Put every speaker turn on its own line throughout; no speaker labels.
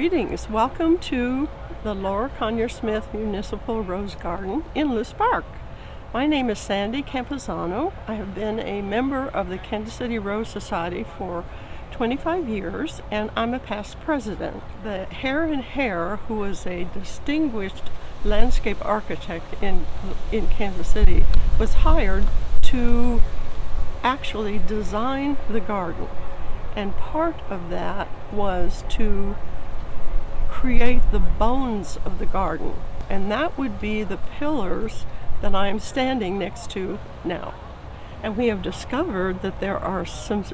Greetings. Welcome to the Lower Conyers Smith Municipal Rose Garden in Lewis Park. My name is Sandy Camposano. I have been a member of the Kansas City Rose Society for 25 years, and I'm a past president. The Hare and Hare, who was a distinguished landscape architect in Kansas City, was hired to actually design the garden. And part of that was to create the bones of the garden. And that would be the pillars that I'm standing next to now. And we have discovered that there are some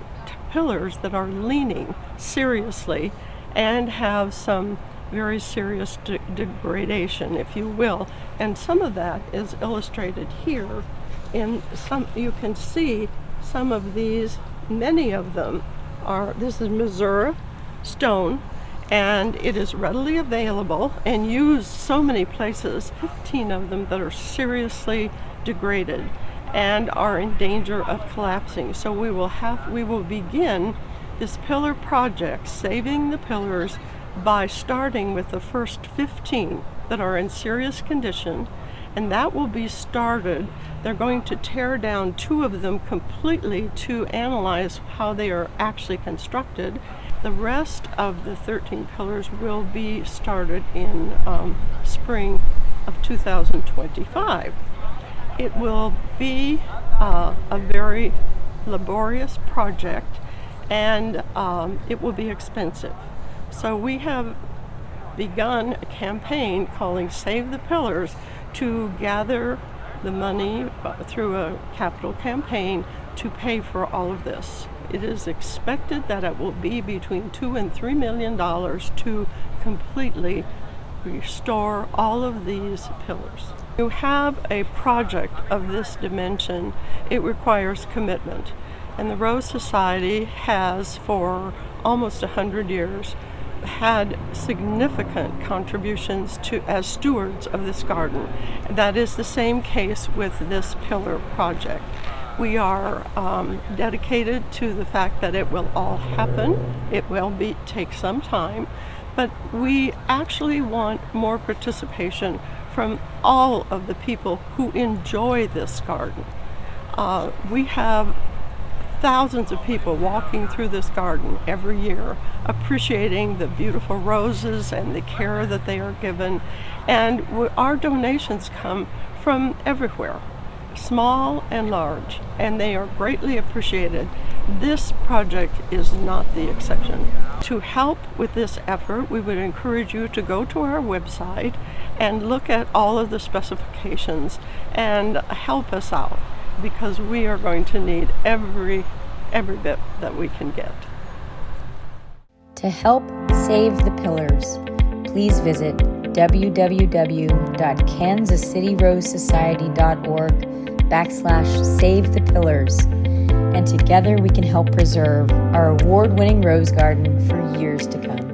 pillars that are leaning seriously and have some very serious degradation, if you will. And some of that is illustrated here. You can see some of these, many of them this is Missouri stone, and it is readily available and used so many places, 15 of them that are seriously degraded and are in danger of collapsing. So we will begin this pillar project, saving the pillars, by starting with the first 15 that are in serious condition, and that will be started. They're going to tear down 2 of them completely to analyze how they are actually constructed. The rest of the 13 pillars will be started in spring of 2025. It will be a very laborious project, and it will be expensive. So we have begun a campaign calling Save the Pillars to gather the money through a capital campaign to pay for all of this. It is expected that it will be between $2 and $3 million to completely restore all of these pillars. To have a project of this dimension, it requires commitment. And the Rose Society has, for almost 100 years, had significant contributions as stewards of this garden. That is the same case with this pillar project. We are dedicated to the fact that it will all happen. It will take some time, but we actually want more participation from all of the people who enjoy this garden. We have thousands of people walking through this garden every year, appreciating the beautiful roses and the care that they are given. And our donations come from everywhere, small and large, and they are greatly appreciated. This project is not the exception. To help with this effort, we would encourage you to go to our website and look at all of the specifications and help us out, because we are going to need every bit that we can get.
To help save the pillars, please visit www.kansascityrosesociety.org/save the pillars, and together we can help preserve our award-winning rose garden for years to come.